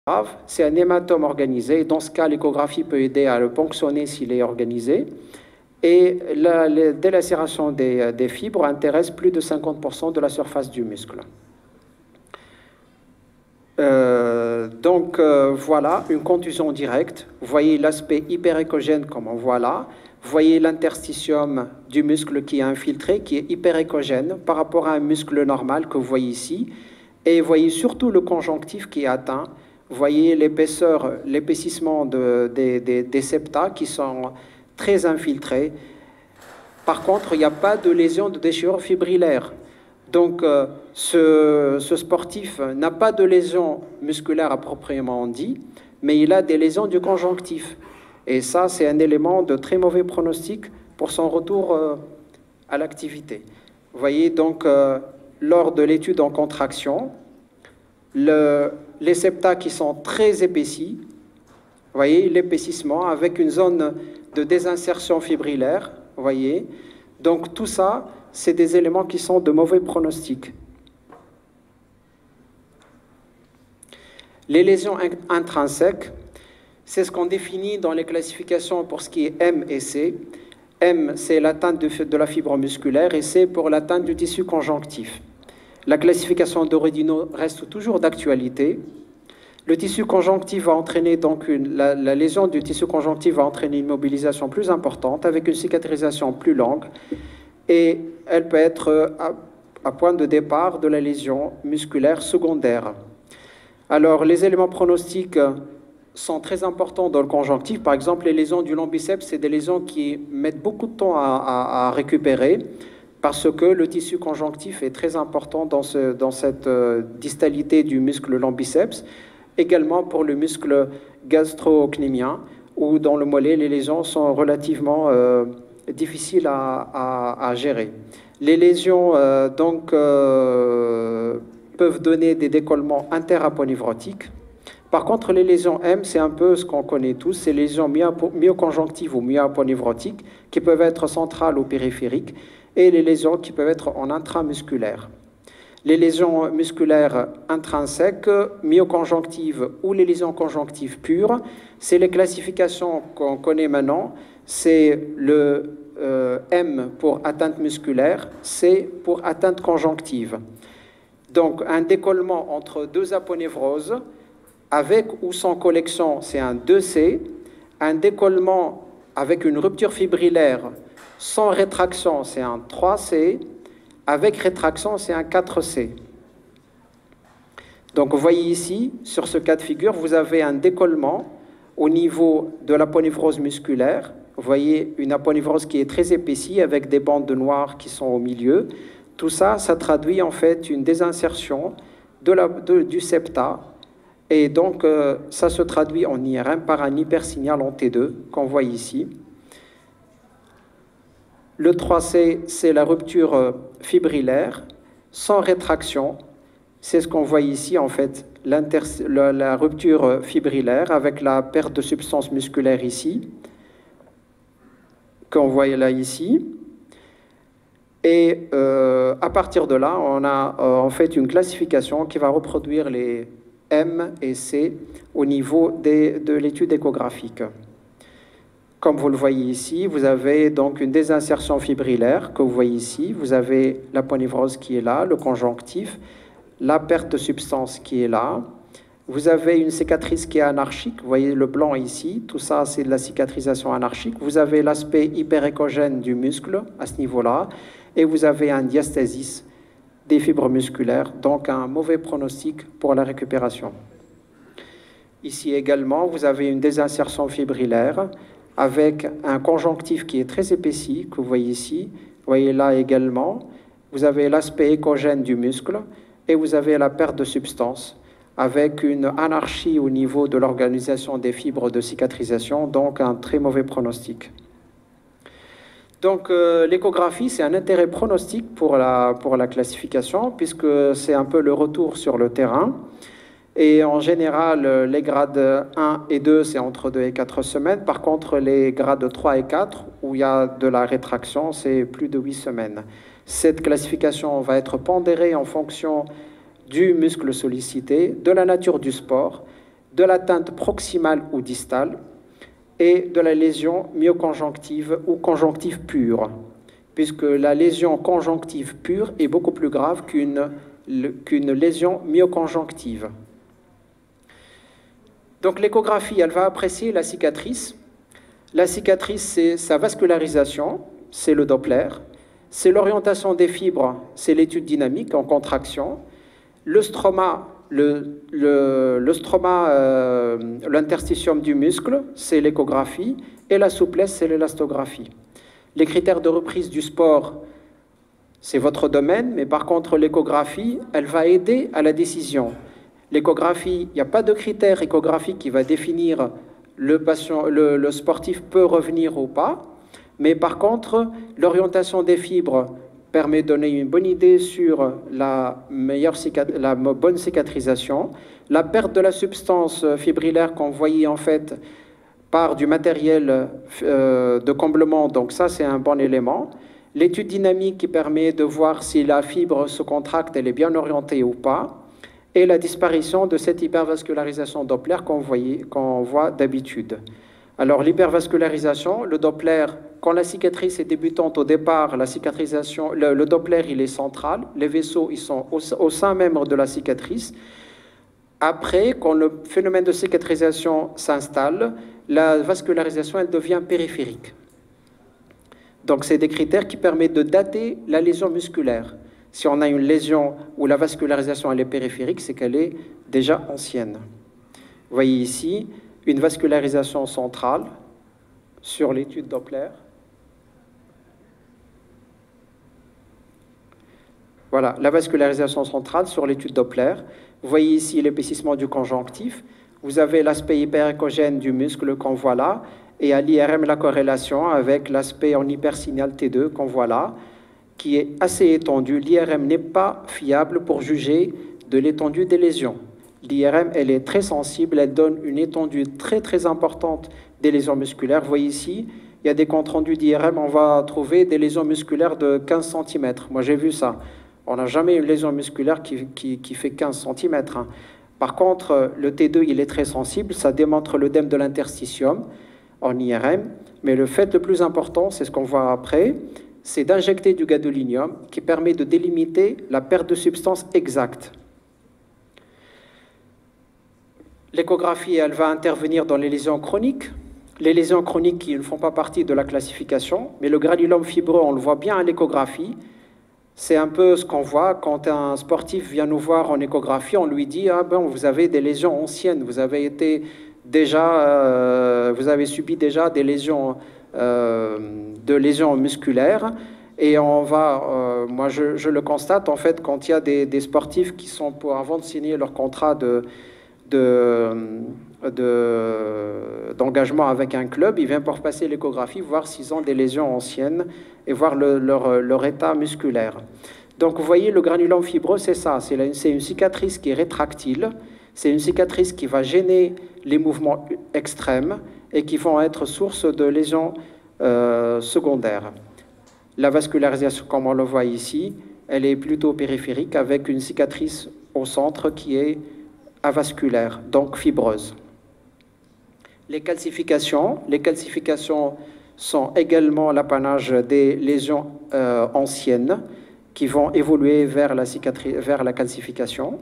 grave, c'est un hématome organisé. Dans ce cas, l'échographie peut aider à le ponctionner s'il est organisé. Et la délacération des fibres intéresse plus de 50% de la surface du muscle. Voilà une contusion directe. Vous voyez l'aspect hyperéchogène comme on voit là. Vous voyez l'interstitium du muscle qui est infiltré, qui est hyperéchogène par rapport à un muscle normal que vous voyez ici. Et vous voyez surtout le conjonctif qui est atteint. Vous voyez l'épaisseur, l'épaississement des septa qui sont très infiltrés. Par contre, il n'y a pas de lésion de déchirure fibrillaire. Donc, ce sportif n'a pas de lésion musculaire à proprement dit, mais il a des lésions du conjonctif. Et ça, c'est un élément de très mauvais pronostic pour son retour à l'activité. Vous voyez, donc, lors de l'étude en contraction, les septa qui sont très épaissis, vous voyez, l'épaississement avec une zone de désinsertion fibrillaire, vous voyez. Donc, tout ça, c'est des éléments qui sont de mauvais pronostic. Les lésions intrinsèques, c'est ce qu'on définit dans les classifications pour ce qui est M et C. M, c'est l'atteinte de la fibre musculaire et C pour l'atteinte du tissu conjonctif. La classification d'Oredino reste toujours d'actualité. Le tissu conjonctif va entraîner donc la lésion du tissu conjonctif va entraîner une mobilisation plus importante avec une cicatrisation plus longue et elle peut être à point de départ de la lésion musculaire secondaire. Alors, les éléments pronostiques sont très importants dans le conjonctif. Par exemple, les lésions du long biceps, c'est des lésions qui mettent beaucoup de temps à récupérer parce que le tissu conjonctif est très important dans cette distalité du muscle long biceps. Également pour le muscle gastro-cnémien, où dans le mollet, les lésions sont relativement difficiles à gérer. Les lésions peuvent donner des décollements interaponevrotiques. Par contre, les lésions M, c'est un peu ce qu'on connaît tous, c'est les lésions myoconjonctives ou myoaponevrotiques qui peuvent être centrales ou périphériques et les lésions qui peuvent être en intramusculaire. Les lésions musculaires intrinsèques, myoconjonctives ou les lésions conjonctives pures, c'est les classifications qu'on connaît maintenant. C'est le M pour atteinte musculaire, C pour atteinte conjonctive. Donc, un décollement entre deux aponévroses, avec ou sans collection, c'est un 2C. Un décollement avec une rupture fibrillaire sans rétraction, c'est un 3C. Avec rétraction, c'est un 4C. Donc, vous voyez ici, sur ce cas de figure, vous avez un décollement au niveau de l'aponévrose musculaire. Vous voyez une aponévrose qui est très épaissie avec des bandes noires qui sont au milieu. Tout ça, ça traduit en fait une désinsertion du septa. Et donc, ça se traduit en IRM par un hypersignal en T2 qu'on voit ici. Le 3C, c'est la rupture fibrillaire sans rétraction. C'est ce qu'on voit ici, en fait, la rupture fibrillaire avec la perte de substance musculaire ici, qu'on voit là ici. Et à partir de là, on a en fait une classification qui va reproduire les M et C au niveau de l'étude échographique. Comme vous le voyez ici, vous avez donc une désinsertion fibrillaire que vous voyez ici. Vous avez l'aponévrose qui est là, le conjonctif, la perte de substance qui est là. Vous avez une cicatrice qui est anarchique. Vous voyez le blanc ici. Tout ça, c'est de la cicatrisation anarchique. Vous avez l'aspect hyperéchogène du muscle à ce niveau-là. Et vous avez un diastasis des fibres musculaires, donc un mauvais pronostic pour la récupération. Ici également, vous avez une désinsertion fibrillaire avec un conjonctif qui est très épaissi, que vous voyez ici. Vous voyez là également, vous avez l'aspect échogène du muscle et vous avez la perte de substance avec une anarchie au niveau de l'organisation des fibres de cicatrisation, donc un très mauvais pronostic. Donc l'échographie, c'est un intérêt pronostic pour la classification, puisque c'est un peu le retour sur le terrain. Et en général, les grades 1 et 2, c'est entre 2 et 4 semaines. Par contre, les grades 3 et 4, où il y a de la rétraction, c'est plus de 8 semaines. Cette classification va être pondérée en fonction du muscle sollicité, de la nature du sport, de l'atteinte proximale ou distale et de la lésion myoconjonctive ou conjonctive pure, puisque la lésion conjonctive pure est beaucoup plus grave qu'une lésion myoconjonctive. Donc l'échographie, elle va apprécier la cicatrice. La cicatrice, c'est sa vascularisation, c'est le Doppler. C'est l'orientation des fibres, c'est l'étude dynamique en contraction. Le stroma, l'interstitium du muscle, c'est l'échographie. Et la souplesse, c'est l'élastographie. Les critères de reprise du sport, c'est votre domaine, mais par contre, l'échographie, elle va aider à la décision. L'échographie, il n'y a pas de critère échographique qui va définir le sportif peut revenir ou pas, mais par contre, l'orientation des fibres permet de donner une bonne idée sur la bonne cicatrisation. La perte de la substance fibrillaire qu'on voyait en fait par du matériel de comblement, donc ça c'est un bon élément. L'étude dynamique qui permet de voir si la fibre se contracte, elle est bien orientée ou pas. Et la disparition de cette hypervascularisation Doppler qu'on voit d'habitude. Alors l'hypervascularisation, le Doppler, quand la cicatrice est débutante au départ, la cicatrisation, le Doppler il est central, les vaisseaux ils sont au sein même de la cicatrice. Après, quand le phénomène de cicatrisation s'installe, la vascularisation elle devient périphérique. Donc c'est des critères qui permettent de dater la lésion musculaire. Si on a une lésion où la vascularisation elle est périphérique, c'est qu'elle est déjà ancienne. Vous voyez ici une vascularisation centrale sur l'étude Doppler. Voilà, la vascularisation centrale sur l'étude Doppler. Vous voyez ici l'épaississement du conjonctif. Vous avez l'aspect hyperéchogène du muscle qu'on voit là, et à l'IRM la corrélation avec l'aspect en hypersignal T2 qu'on voit là, qui est assez étendue. L'IRM n'est pas fiable pour juger de l'étendue des lésions. L'IRM, elle est très sensible, elle donne une étendue très très importante des lésions musculaires. Vous voyez ici, il y a des comptes rendus d'IRM, on va trouver des lésions musculaires de 15 cm. Moi j'ai vu ça. On n'a jamais une lésion musculaire qui fait 15 cm. Par contre, le T2, il est très sensible, ça démontre l'œdème de l'interstitium en IRM, mais le fait le plus important, c'est ce qu'on voit après, c'est d'injecter du gadolinium qui permet de délimiter la perte de substance exacte. L'échographie, elle va intervenir dans les lésions chroniques. Les lésions chroniques qui ne font pas partie de la classification, mais le granulome fibreux, on le voit bien à l'échographie. C'est un peu ce qu'on voit quand un sportif vient nous voir en échographie, on lui dit « Ah ben, vous avez des lésions anciennes, vous avez subi déjà des lésions musculaires. » Et on va, moi je le constate en fait quand il y a des sportifs qui sont avant de signer leur contrat d'engagement avec un club, ils viennent pour passer l'échographie, voir s'ils ont des lésions anciennes et voir leur état musculaire. Donc vous voyez, le granulome fibreux, c'est ça, c'est une cicatrice qui est rétractile, c'est une cicatrice qui va gêner les mouvements extrêmes et qui vont être source de lésions secondaires. La vascularisation, comme on le voit ici, elle est plutôt périphérique avec une cicatrice au centre qui est avasculaire, donc fibreuse. Les calcifications sont également l'apanage des lésions anciennes qui vont évoluer vers la calcification.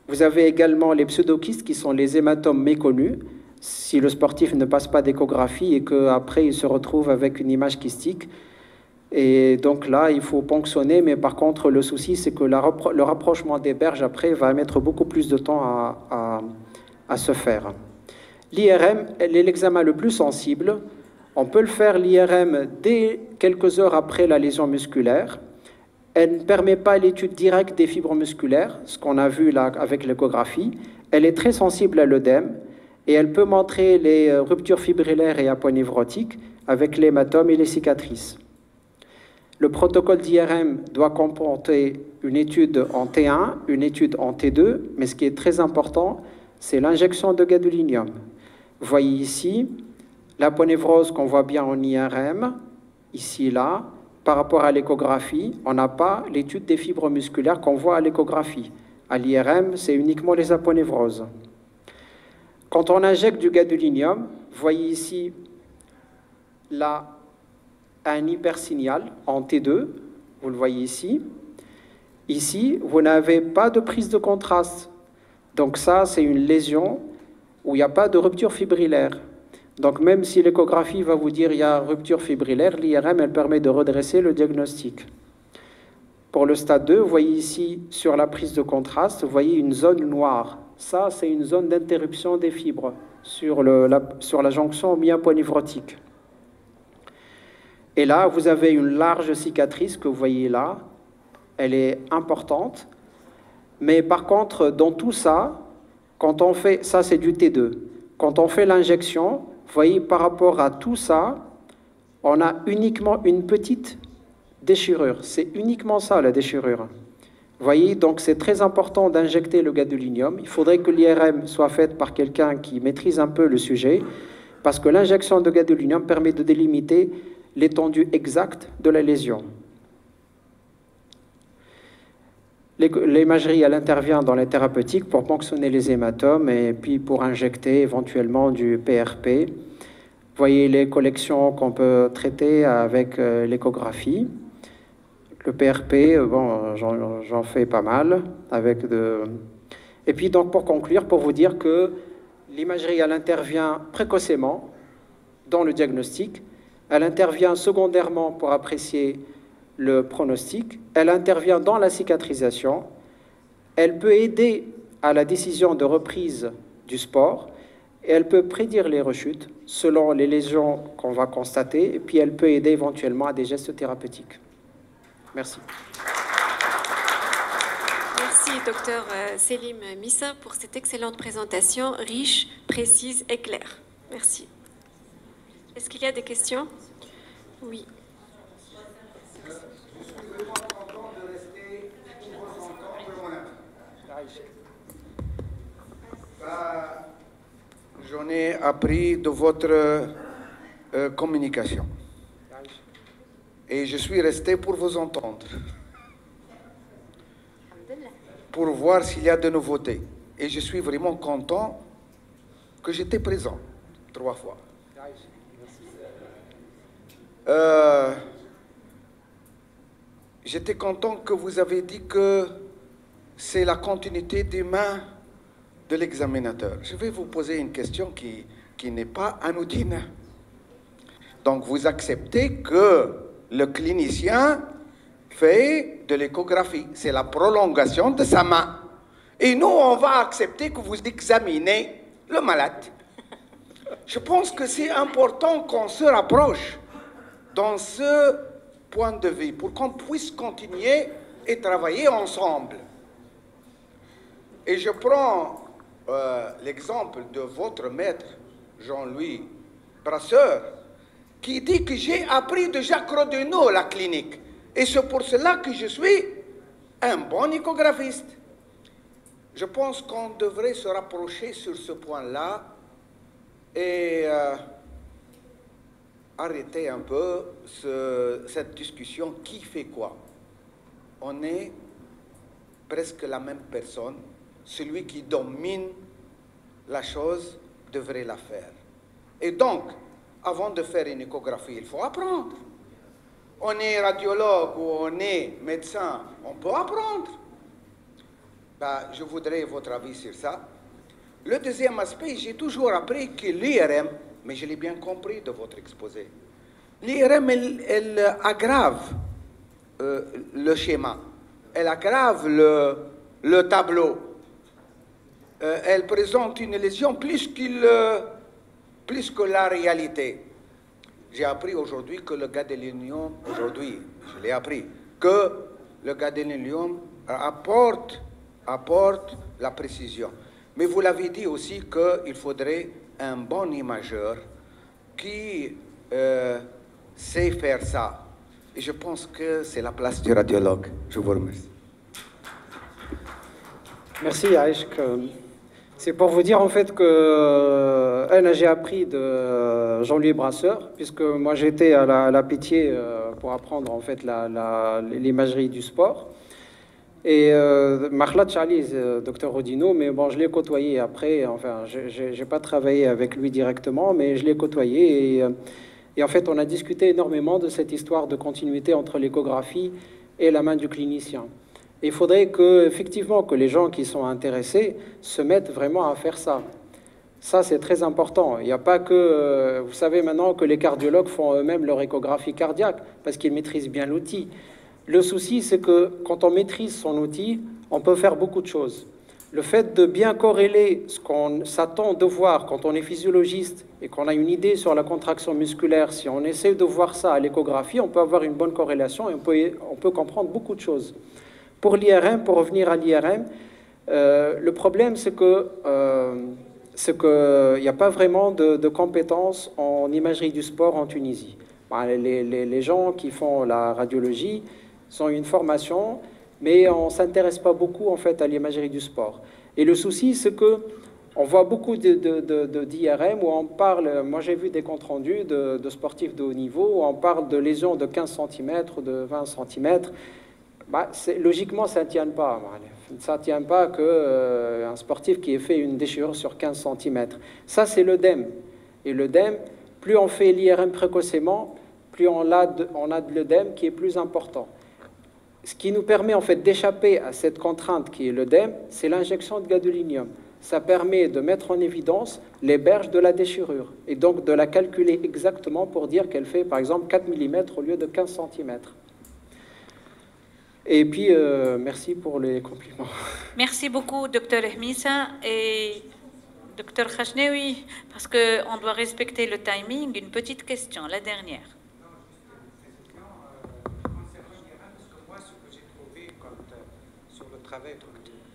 Vous avez également les pseudokystes qui sont les hématomes méconnus. Si le sportif ne passe pas d'échographie et qu'après il se retrouve avec une image kystique, et donc là, il faut ponctionner, mais par contre, le souci, c'est que le rapprochement des berges, après, va mettre beaucoup plus de temps à se faire. L'IRM, elle est l'examen le plus sensible. On peut le faire, l'IRM, dès quelques heures après la lésion musculaire. Elle ne permet pas l'étude directe des fibres musculaires, ce qu'on a vu là avec l'échographie. Elle est très sensible à l'œdème et elle peut montrer les ruptures fibrillaires et aponévrotiques avec l'hématome et les cicatrices. Le protocole d'IRM doit comporter une étude en T1, une étude en T2, mais ce qui est très important, c'est l'injection de gadolinium. Vous voyez ici l'aponévrose qu'on voit bien en IRM, ici, là. Par rapport à l'échographie, on n'a pas l'étude des fibres musculaires qu'on voit à l'échographie. À l'IRM, c'est uniquement les aponévroses. Quand on injecte du gadolinium, vous voyez ici là un hypersignal en T2, vous le voyez ici. Ici, vous n'avez pas de prise de contraste. Donc ça, c'est une lésion où il n'y a pas de rupture fibrillaire. Donc même si l'échographie va vous dire qu'il y a rupture fibrillaire, l'IRM, elle permet de redresser le diagnostic. Pour le stade 2, vous voyez ici, sur la prise de contraste, vous voyez une zone noire. Ça, c'est une zone d'interruption des fibres sur la jonction myoponevrotique. Et là, vous avez une large cicatrice que vous voyez là. Elle est importante. Mais par contre, dans tout ça, quand on fait... Ça, c'est du T2. Quand on fait l'injection, vous voyez, par rapport à tout ça, on a uniquement une petite déchirure. C'est uniquement ça, la déchirure. Vous voyez, donc c'est très important d'injecter le gadolinium. Il faudrait que l'IRM soit faite par quelqu'un qui maîtrise un peu le sujet, parce que l'injection de gadolinium permet de délimiter l'étendue exacte de la lésion. L'imagerie, elle intervient dans les thérapeutiques pour ponctionner les hématomes et puis pour injecter éventuellement du PRP. Vous voyez les collections qu'on peut traiter avec l'échographie. Le PRP, bon, j'en fais pas mal. Et puis donc pour conclure, pour vous dire que l'imagerie, elle intervient précocement dans le diagnostic. Elle intervient secondairement pour apprécier le pronostic. Elle intervient dans la cicatrisation. Elle peut aider à la décision de reprise du sport. Et elle peut prédire les rechutes selon les lésions qu'on va constater. Et puis elle peut aider éventuellement à des gestes thérapeutiques. Merci. Merci, docteur Selim Missa, pour cette excellente présentation, riche, précise et claire. Merci. Est-ce qu'il y a des questions? Oui. Je suis vraiment content de rester pour vous entendre, mon ami. J'en ai appris de votre communication. Et je suis resté pour vous entendre. Pour voir s'il y a de nouveautés. Et je suis vraiment content que j'étais présent 3 fois. J'étais content que vous avez dit que c'est la continuité des mains de l'examinateur. Je vais vous poser une question qui n'est pas anodine. Donc, vous acceptez que le clinicien fait de l'échographie. C'est la prolongation de sa main. Et nous, on va accepter que vous examinez le malade. Je pense que c'est important qu'on se rapproche dans ce point de vue pour qu'on puisse continuer et travailler ensemble. Et je prends l'exemple de votre maître, Jean-Louis Brasseur, qui dit que j'ai appris de Jacques Rodinot la clinique. Et c'est pour cela que je suis un bon échographiste. Je pense qu'on devrait se rapprocher sur ce point-là et arrêter un peu cette discussion qui fait quoi. On est presque la même personne. Celui qui domine la chose devrait la faire. Et donc, avant de faire une échographie, il faut apprendre. On est radiologue ou on est médecin, on peut apprendre. Ben, je voudrais votre avis sur ça. Le deuxième aspect, j'ai toujours appris que l'IRM, mais je l'ai bien compris de votre exposé, l'IRM, elle aggrave le schéma, elle aggrave le tableau. Elle présente une lésion plus que la réalité. J'ai appris aujourd'hui que le gadolinium, aujourd'hui, je l'ai appris, que le gadolinium apporte la précision. Mais vous l'avez dit aussi qu'il faudrait un bon imageur qui sait faire ça. Et je pense que c'est la place du radiologue. Je vous remercie. Merci, Aïch. C'est pour vous dire en fait que j'ai appris de Jean-Louis Brasseur, puisque moi j'étais à la Pitié pour apprendre en fait l'imagerie du sport. Et Makhlat Chali, docteur Rodino, mais bon, je l'ai côtoyé après. Enfin, je n'ai pas travaillé avec lui directement, mais je l'ai côtoyé. Et en fait, on a discuté énormément de cette histoire de continuité entre l'échographie et la main du clinicien. Et il faudrait effectivement que les gens qui sont intéressés se mettent vraiment à faire ça. Ça, c'est très important. Il n'y a pas que... vous savez maintenant que les cardiologues font eux-mêmes leur échographie cardiaque parce qu'ils maîtrisent bien l'outil. Le souci, c'est que quand on maîtrise son outil, on peut faire beaucoup de choses. Le fait de bien corréler ce qu'on s'attend de voir quand on est physiologiste et qu'on a une idée sur la contraction musculaire, si on essaie de voir ça à l'échographie, on peut avoir une bonne corrélation et on peut comprendre beaucoup de choses. Pour l'IRM, pour revenir à l'IRM, le problème, c'est qu'il n'y a pas vraiment de compétences en imagerie du sport en Tunisie. Les gens qui font la radiologie ont une formation, mais on ne s'intéresse pas beaucoup en fait à l'imagerie du sport. Et le souci, c'est que on voit beaucoup d'IRM où on parle, moi j'ai vu des comptes rendus de sportifs de haut niveau, où on parle de lésions de 15 cm ou de 20 cm. Logiquement, ça ne tient pas. Ça ne tient pas qu'un sportif qui ait fait une déchirure sur 15 cm. Ça, c'est l'œdème. Et l'œdème, plus on fait l'IRM précocement, plus on a de l'œdème qui est plus important. Ce qui nous permet en fait d'échapper à cette contrainte qui est l'œdème, c'est l'injection de gadolinium. Ça permet de mettre en évidence les berges de la déchirure et donc de la calculer exactement pour dire qu'elle fait par exemple 4 mm au lieu de 15 cm. Et puis, merci pour les compliments. Merci beaucoup, docteur Missa et docteur Khachneoui, parce qu'on doit respecter le timing. Une petite question, la dernière. Travail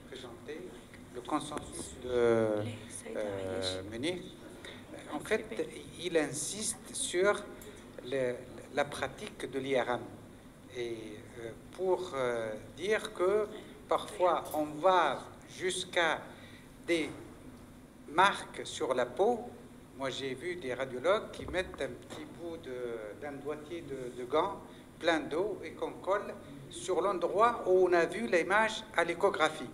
présenté, le consensus de Munich, en fait, il insiste sur la pratique de l'IRM. Et pour dire que parfois on va jusqu'à des marques sur la peau. Moi, j'ai vu des radiologues qui mettent un petit bout d'un doigtier de gant plein d'eau et qu'on colle sur l'endroit où on a vu l'image à l'échographie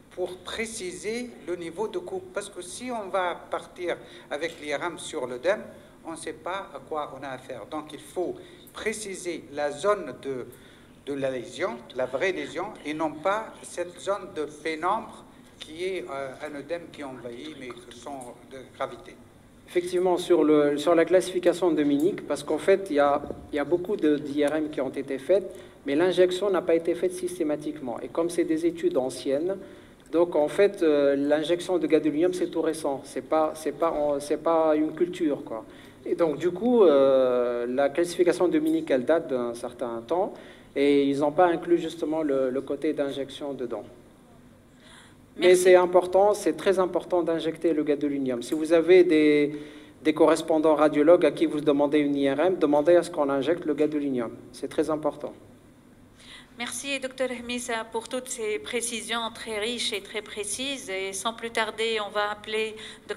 pour préciser le niveau de coupe. Parce que si on va partir avec l'IRM sur l'œdème, on ne sait pas à quoi on a affaire. Donc, il faut préciser la zone de la lésion, la vraie lésion, et non pas cette zone de pénombre qui est un œdème qui envahit, mais sans de gravité. Effectivement, sur la classification de Munich, parce qu'en fait, il y a beaucoup d'IRM qui ont été faites, mais l'injection n'a pas été faite systématiquement. Et comme c'est des études anciennes, donc en fait, l'injection de gadolinium, c'est tout récent. C'est pas une culture, quoi. Et donc, du coup, la classification de Munich, elle date d'un certain temps, et ils n'ont pas inclus justement le côté d'injection dedans. Mais c'est important, c'est très important d'injecter le gadolinium. Si vous avez des correspondants radiologues à qui vous demandez une IRM, demandez à ce qu'on injecte le gadolinium. C'est très important. Merci, Dr Missa, pour toutes ces précisions très riches et très précises. Et sans plus tarder, on va appeler Dr